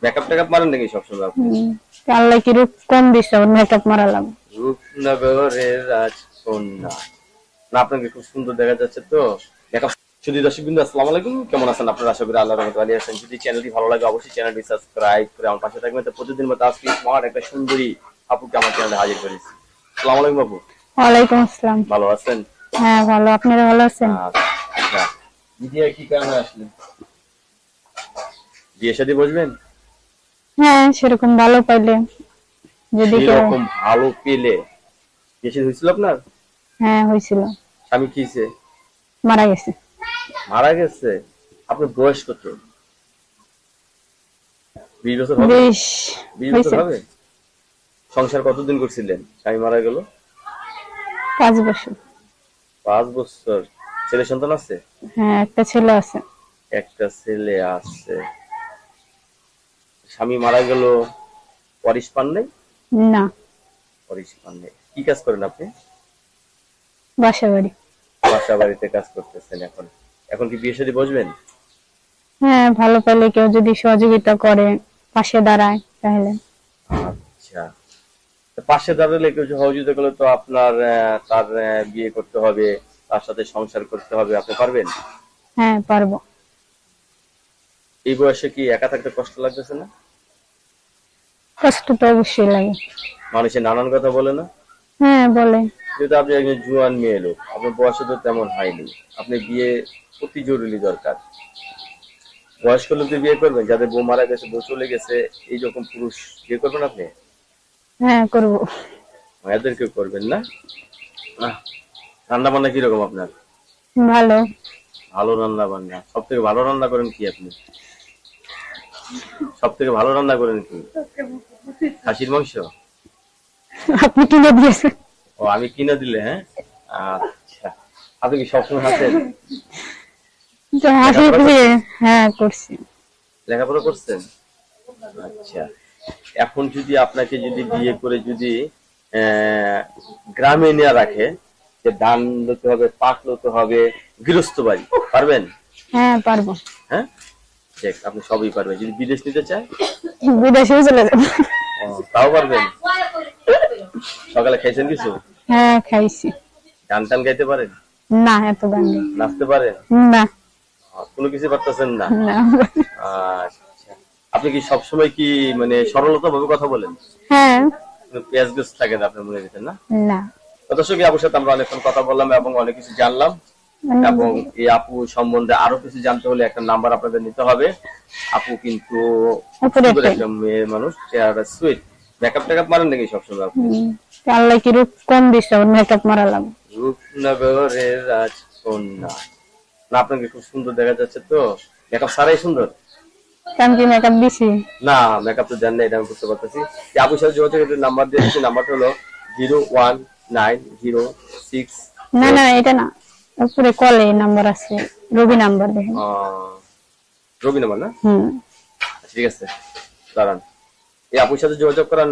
Makeup take up মারেন নাকি সবসময় আপনি? আল্লাহ কি রূপ কম দিছে ওর মেকআপ মারালাম। রূপনগরের রাজকন্যা। না আপনাকে খুব সুন্দর দেখা যাচ্ছে তো। মেকআপ শুধু দর্শকবৃন্দ আসসালামু আলাইকুম, কেমন আছেন আপনারা? আশা করি আল্লাহর রহমতে ভালো আছেন। যদি চ্যানেলটি ভালো লাগে অবশ্যই চ্যানেলটি সাবস্ক্রাইব করে আমার পাশে থাকবেন। তো প্রতিদিন মতো আজকে স্মার্ট একটা সুন্দরী আপুকে আমার চ্যানেলে হাজির করেছি। আসসালামু আলাইকুম আপু। ওয়ালাইকুম আসসালাম। ভালো আছেন? হ্যাঁ ভালো, আপনারা ভালো আছেন? আচ্ছা, বিয়ে কি কারণে আসলেন? বিয়ে শাদী বসবেন? হ্যাঁ সেরকম ভালো পাইলে, যদি কেউ। এরকম ভালো পেলে বিয়ে শাদী হয়েছিল আপনার? হ্যাঁ হয়েছিল। স্বামী কি হয়েছে? মারা গেছে। মারা গেছে? আপনার বয়স কত? 20 বছর হবে? 20 20 বছর হয়েছে। হবে? সংসার কতদিন করছিলেন? স্বামী মারা গেল? 5 বছর। 5 বছর। ছেলে সন্তান আছে? হ্যাঁ একটা ছেলে আছে। একটা ছেলে আছে। স্বামী মারা গেল, ওয়ারিশ পান নাই? না। ওয়ারিশ পান নাই। কি কাজ করেন আপনি? বাসা বাড়ি। বাসা বাড়িতে কাজ করতেছেন এখন। এখন কি বিয়ে শাদী বসবেন? হ্যাঁ ভালো পাইলে কেউ যদি সহযোগিতা করে, পাশে দাঁড়ায় তাহলে। আচ্ছা, তো পাশে দাঁড়ালে কেউ সহযোগিতা করলে তো আপনার তার বিয়ে করতে হবে, তার সাথে সংসার করতে হবে, আপনি পারবেন? হ্যাঁ পারবো। এই বয়সে কি একা থাকতে কষ্ট লাগতেছে না? কষ্ট তো অবশ্যই লাগে। মানুষের নানান কথা বলে না? হ্যাঁ বলে। যেহেতু আপনি একজন জুয়ান মেয়ে লোক, আপনার বয়স তো তেমন হয়নি, আপনি বিয়ে অতি জরুরি দরকার। বয়স্ক লোকদের বিয়ে করবেন, যাদের বউ মারা গেছে, বউ চলে গেছে, এইরকম পুরুষ বিয়ে করবেন আপনি? হ্যাঁ করবো। এদেরকে করবেন না? রান্না বান্না কিরকম আপনার? ভালো। ভালো রান্না বান্না। সব থেকে ভালো রান্না করেন কি আপনি? সব থেকে ভালো রান্না করেন কি? খাসির মাংস? আপনি কিনে দিয়েছেন? ও আমি কিনে দিলে? হ্যাঁ, আচ্ছা। আপনি কি সবসময় হাসেন? হ্যাঁ করছি। লেখাপড়া করছেন? আচ্ছা। এখন যদি আপনাকে যদি বিয়ে করে যদি গ্রামে নিয়ে রাখে, যে ধান লতে হবে, পাট লতে হবে, গৃহস্থ বাড়ি, পারবেন? হ্যাঁ পারবো। হ্যাঁ, দেখ আপনি সবই পারবেন। যদি বিদেশ নিতে চায়? বিদেশেও চলে যাবো। তাও পারবেন? সকালে খাইছেন কিছু? হ্যাঁ খাইছি। গান টান গাইতে পারেন? না এত গান নেই। নাচতে পারেন? না। কোনো কিছু পারতেছেন না? না। আচ্ছা। আপনি কি সবসময় কি মানে সরলতা ভাবে কথা বলেন? হ্যাঁ। পেঁয়াজ গোছ থাকে না আপনার মনে ভিতরে? না না। দর্শক, আপুর সাথে আমরা অনেকক্ষণ কথা বললাম এবং অনেক কিছু জানলাম, এবং এই আপু সম্বন্ধে আরো কিছু জানতে হলে একটা নাম্বার আপনাদের নিতে হবে। আপু কিন্তু একটা মেয়ে মানুষ, চেহারাটা সুইট। মেকআপ টেকআপ মারেন নাকি সবসময় আপনি? আল্লাহ কি রূপ কম দিছে ওর মেকআপ মারালাম। রূপনগরের রাজকন্যা। না আপনাকে খুব সুন্দর দেখা যাচ্ছে তো। মেকআপ ছাড়াই সুন্দর? আমি কি মেকআপ দিছি? না, মেকআপ তো জান না, এটা আমি বুঝতে পারতেছি। আপুর সাথে যোগাযোগের নাম্বার দিয়ে দিচ্ছি। নাম্বারটা হলো 01906। না না এটা না, উপরে কলে নাম্বার আছে, রবি নাম্বার দেখেন। রবি নাম্বার না? ঠিক আছে, দাঁড়ান। এই আপুর সাথে যোগাযোগ করার